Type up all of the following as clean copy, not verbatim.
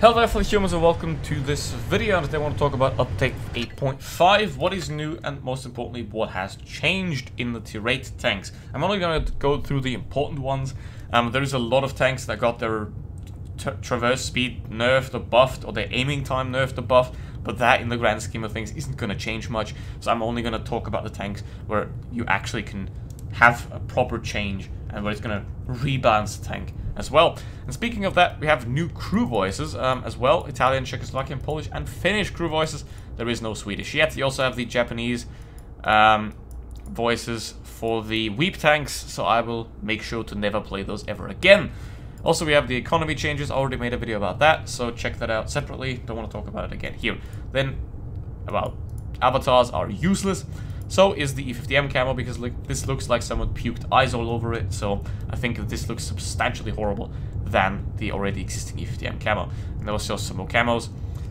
Hello there fellow humans and welcome to this video, and today I want to talk about update 8.5, what is new and most importantly what has changed in the tier 8 tanks. I'm only going to go through the important ones. There is a lot of tanks that got their traverse speed nerfed or buffed, or their aiming time nerfed or buffed, but that in the grand scheme of things isn't going to change much, so I'm only going to talk about the tanks where you actually can have a proper change and where it's going to rebalance the tank as well. And speaking of that, we have new crew voices as well. Italian, Czechoslovakian, Polish, and Finnish crew voices. There is no Swedish yet. You also have the Japanese voices for the WoTB tanks, so I will make sure to never play those ever again. Also, we have the economy changes. I already made a video about that, so check that out separately. Don't want to talk about it again here. Then, well, avatars are useless. So is the E50M camo, because this looks like someone puked eyes all over it, so I think that this looks substantially horrible than the already existing E50M camo. And there was just some more camos,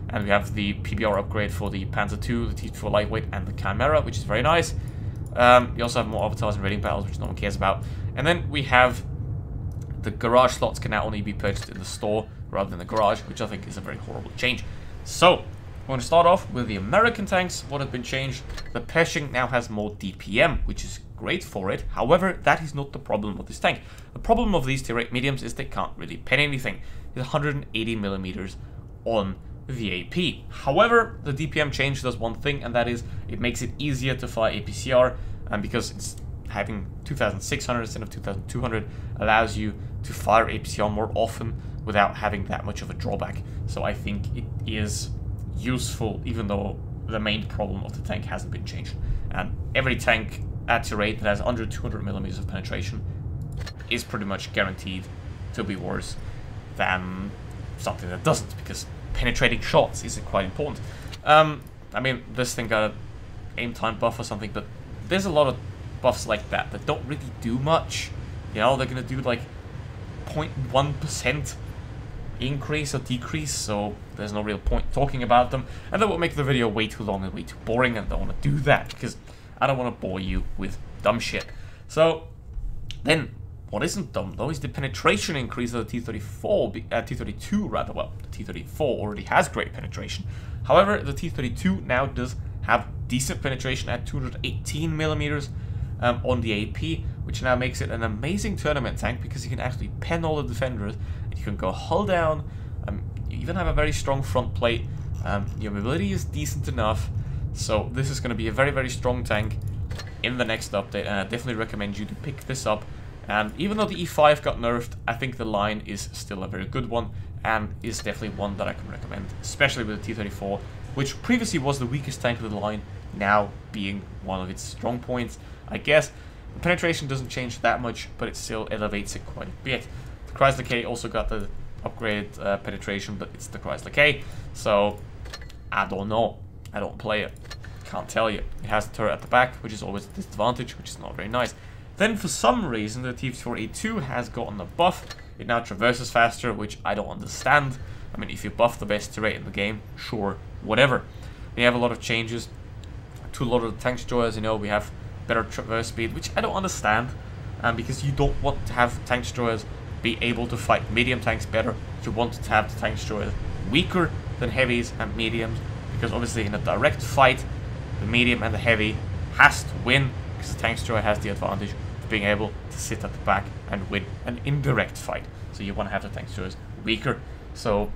and we have the PBR upgrade for the Panzer II, the T43 Lightweight, and the Chimera, which is very nice. We also have more avatars and raiding battles, which no one cares about. And then we have the garage slots can now only be purchased in the store rather than the garage, which I think is a very horrible change. So we're going to start off with the American tanks. What has been changed? The Pershing now has more DPM, which is great for it. However, that is not the problem of this tank. The problem of these tier 8 mediums is they can't really pen anything. It's 180mm on the AP. However, the DPM change does one thing, and that is it makes it easier to fire APCR, and because it's having 2600 instead of 2200 allows you to fire APCR more often without having that much of a drawback. So I think it is useful, even though the main problem of the tank hasn't been changed. And every tank at tier 8 that has under 200mm of penetration is pretty much guaranteed to be worse than something that doesn't, because penetrating shots is quite important. I mean, this thing got an aim time buff or something, but there's a lot of buffs like that that don't really do much. You know, they're gonna do like 0.1% increase or decrease, so there's no real point talking about them, and that will make the video way too long and way too boring, and I don't want to do that because I don't want to bore you with dumb shit. So then what isn't dumb though is the penetration increase of the T32 rather. Well, the T34 already has great penetration. However, the T32 now does have decent penetration at 218mm on the AP, which now makes it an amazing tournament tank because you can actually pen all the defenders. You can go hull down, you even have a very strong front plate, your mobility is decent enough, so this is going to be a very, very strong tank in the next update, and I definitely recommend you to pick this up. And even though the E5 got nerfed, I think the line is still a very good one, and is definitely one that I can recommend, especially with the T34, which previously was the weakest tank of the line, now being one of its strong points. I guess the penetration doesn't change that much, but it still elevates it quite a bit. The Chrysler K also got the upgraded penetration, but it's the Chrysler K, so I don't know. I don't play it. Can't tell you. It has the turret at the back, which is always a disadvantage, which is not very nice. Then for some reason, the T43 has gotten a buff. It now traverses faster, which I don't understand. I mean, if you buff the best turret in the game, sure, whatever. We have a lot of changes to a lot of the tank destroyers. You know, we have better traverse speed, which I don't understand, because you don't want to have tank destroyers be able to fight medium tanks better. You want to have the tank destroyers weaker than heavies and mediums, because obviously in a direct fight, the medium and the heavy has to win, because the tank destroyer has the advantage of being able to sit at the back and win an indirect fight. So you want to have the tank destroyers weaker. So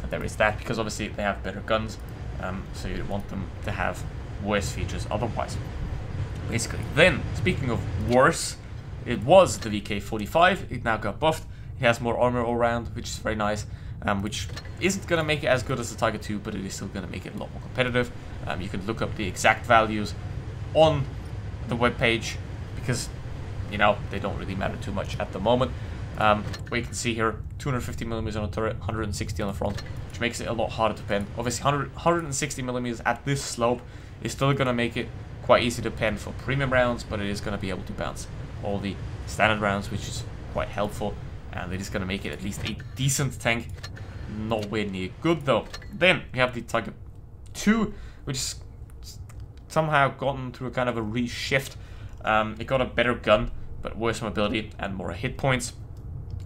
there is that, because obviously they have better guns, so you want them to have worse features otherwise. Basically. Then, speaking of worse, it was the VK45. It now got buffed. It has more armor all around, which is very nice, which isn't going to make it as good as the Tiger II, but it is still going to make it a lot more competitive. You can look up the exact values on the webpage, because, you know, they don't really matter too much at the moment. Where you can see here, 250mm on the turret, 160 on the front, which makes it a lot harder to pen. Obviously, 160mm at this slope is still going to make it quite easy to pen for premium rounds, but it is going to be able to bounce all the standard rounds, which is quite helpful, and it is going to make it at least a decent tank. Nowhere near good though. Then we have the Tiger II, which is somehow gotten through a kind of a reshift. It got a better gun, but worse mobility and more hit points,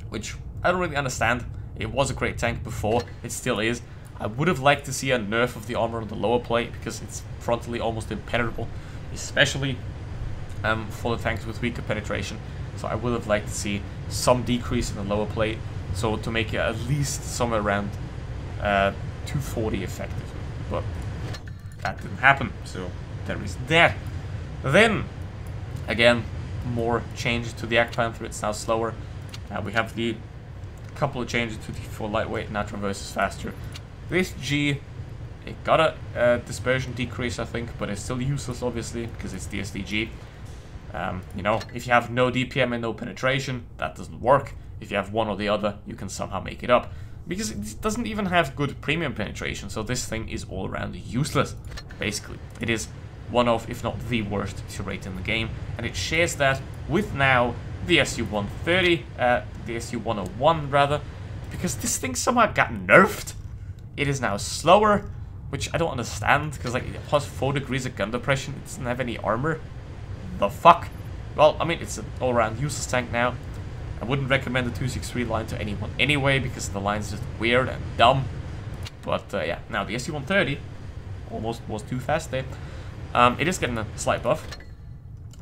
which I don't really understand. It was a great tank before, it still is. I would have liked to see a nerf of the armor on the lower plate because it's frontally almost impenetrable, especially for the tanks with weaker penetration. So I would have liked to see some decrease in the lower plate, so to make it at least somewhere around 240 effective. But that didn't happen, so there is that. Then, again, more changes to the Act Panther. It's now slower. We have the couple of changes to T4 lightweight, now traverses faster. This G, it got a dispersion decrease, I think, but it's still useless, obviously, because it's the SDG. You know, if you have no DPM and no penetration, that doesn't work. If you have one or the other, you can somehow make it up. Because it doesn't even have good premium penetration, so this thing is all around useless, basically. It is one of, if not the worst tier rate in the game, and it shares that with now the Su130, the Su101 rather, because this thing somehow got nerfed. It is now slower, which I don't understand, because like it plus 4 degrees of gun depression, it doesn't have any armor. The fuck? Well, I mean, it's an all-around useless tank now. I wouldn't recommend the 263 line to anyone anyway, because the line's just weird and dumb. But yeah, now the Su130 almost was too fast there. It is getting a slight buff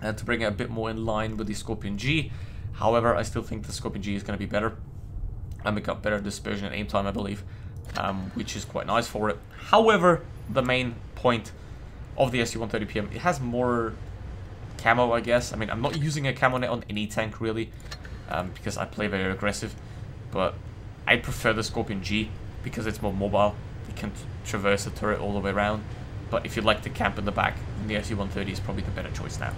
to bring it a bit more in line with the Scorpion G. However, I still think the Scorpion G is going to be better. And it got better dispersion and aim time, I believe, which is quite nice for it. However, the main point of the Su130 PM, it has more camo, I guess. I mean, I'm not using a camo net on any tank, really, because I play very aggressive. But I prefer the Scorpion G because it's more mobile. It can traverse the turret all the way around. But if you'd like to camp in the back, then the Su130 is probably the better choice now.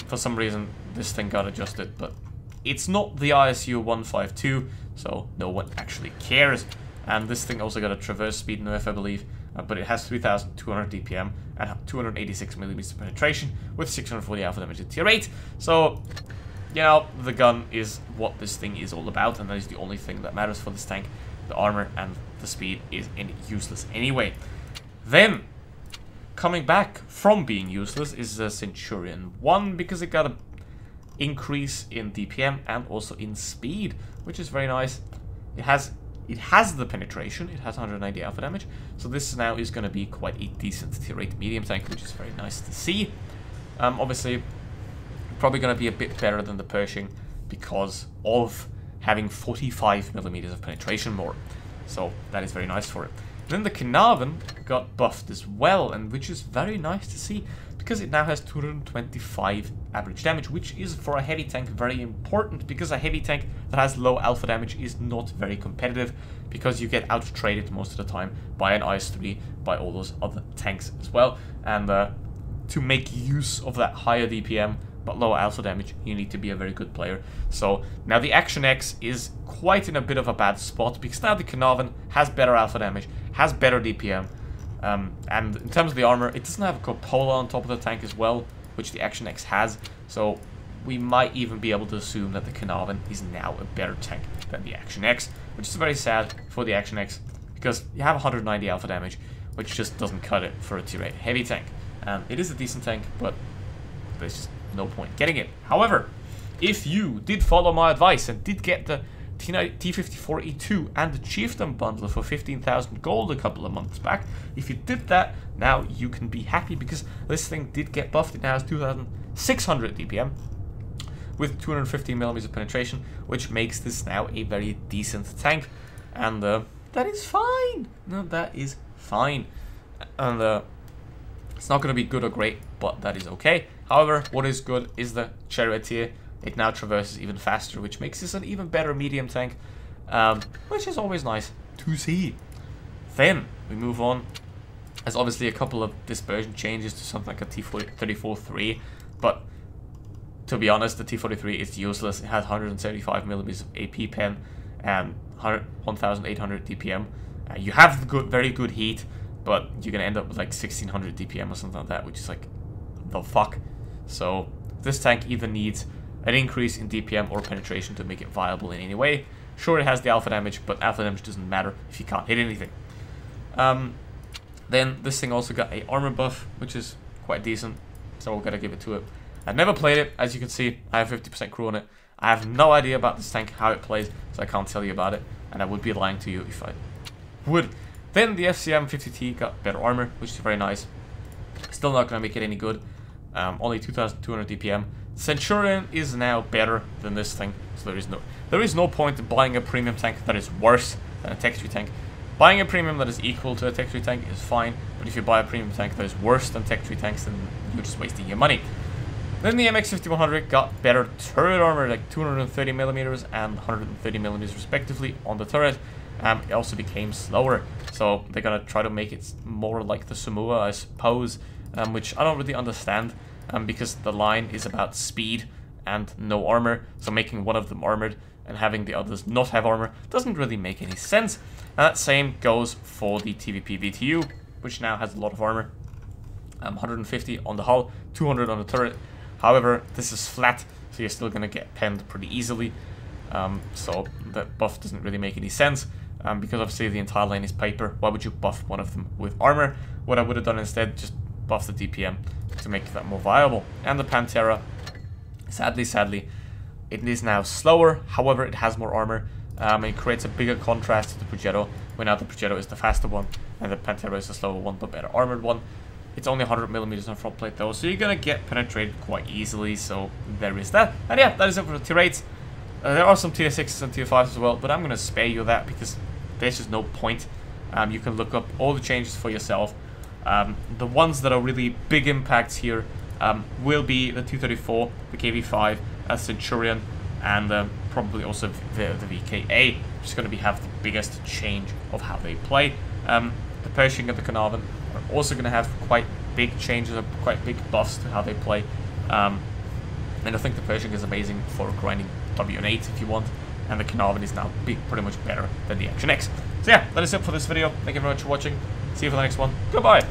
For some reason, this thing got adjusted, but it's not the ISU-152, so no one actually cares. And this thing also got a traverse speed nerf, I believe, but it has 3,200 DPM and 286mm penetration with 640 alpha damage at tier 8. So, you know, the gun is what this thing is all about, and that is the only thing that matters for this tank. The armor and the speed is useless anyway. Then, coming back from being useless is the Centurion 1, because it got an increase in DPM and also in speed, which is very nice. It has the penetration, it has 190 alpha damage, so this now is going to be quite a decent tier 8 medium tank, which is very nice to see. Obviously, probably going to be a bit better than the Pershing because of having 45mm of penetration more, so that is very nice for it. Then the Canavan got buffed as well, and which is very nice to see, because it now has 225 average damage, which is for a heavy tank very important, because a heavy tank that has low alpha damage is not very competitive, because you get out-traded most of the time by an IS-3, by all those other tanks as well, and to make use of that higher DPM but lower alpha damage, you need to be a very good player. So now the Action X is quite in a bit of a bad spot, because now the Canavan has better alpha damage, has better DPM, and in terms of the armor, it doesn't have a cupola on top of the tank as well, which the Action X has, so we might even be able to assume that the Canavan is now a better tank than the Action X, which is very sad for the Action X, because you have 190 alpha damage, which just doesn't cut it for a tier 8 heavy tank. It is a decent tank, but there's just no point getting it. However, if you did follow my advice and did get the T54E2 and the Chieftain bundle for 15,000 gold a couple of months back, if you did that, now you can be happy, because this thing did get buffed. It now has 2,600 DPM with 215mm of penetration, which makes this now a very decent tank, and that is fine. No, that is fine, and it's not going to be good or great, but that is okay. However, what is good is the Chariot here. It now traverses even faster, which makes this an even better medium tank, which is always nice to see. Then we move on. There's obviously a couple of dispersion changes to something like a T43, but to be honest, the T43 is useless. It has 175mm of AP pen and 1,800 DPM. You have very good heat, but you're gonna end up with like 1,600 DPM or something like that, which is like, the fuck. So this tank either needs an increase in DPM or penetration to make it viable in any way. Sure, it has the alpha damage, but alpha damage doesn't matter if you can't hit anything. Then this thing also got a armor buff, which is quite decent, so we're gonna give it to it. I've never played it, as you can see. I have 50% crew on it. I have no idea about this tank, how it plays, so I can't tell you about it. and I would be lying to you if I would. Then the FCM 50T got better armor, which is very nice. Still not going to make it any good. Only 2,200 DPM. Centurion is now better than this thing, so there is no point in buying a premium tank that is worse than a Tech 3 tank. Buying a premium that is equal to a Tech 3 tank is fine, but if you buy a premium tank that is worse than Tech 3 tanks, then you're just wasting your money. Then the MX-5100 got better turret armor, like 230mm and 130mm respectively on the turret. It also became slower, so they're gonna try to make it more like the Sumua, I suppose, which I don't really understand, because the line is about speed and no armor, so making one of them armored and having the others not have armor doesn't really make any sense. And that same goes for the TVP VTU, which now has a lot of armor. 150 on the hull, 200 on the turret. However, this is flat, so you're still gonna get penned pretty easily. So that buff doesn't really make any sense, because obviously the entire lane is paper. Why would you buff one of them with armor? What I would have done instead, just buff the DPM to make that more viable. And the Pantera, sadly, it is now slower. However, it has more armor. It creates a bigger contrast to the Progetto, where now the Progetto is the faster one, and the Pantera is the slower one, but better armored one. It's only 100mm on front plate though, so you're gonna get penetrated quite easily, so there is that. And yeah, that is it for the tier 8s. There are some tier 6s and tier 5s as well, but I'm gonna spare you that because there's just no point. You can look up all the changes for yourself. The ones that are really big impacts here will be the T34, the KV5, Centurion, and probably also the VK, which is going to have the biggest change of how they play. The Pershing and the Canavan are also going to have quite big changes, or quite big buffs to how they play. And I think the Pershing is amazing for grinding WN8 if you want, and the Canavan is now pretty much better than the Action X. So yeah, that is it for this video. Thank you very much for watching. See you for the next one. Goodbye!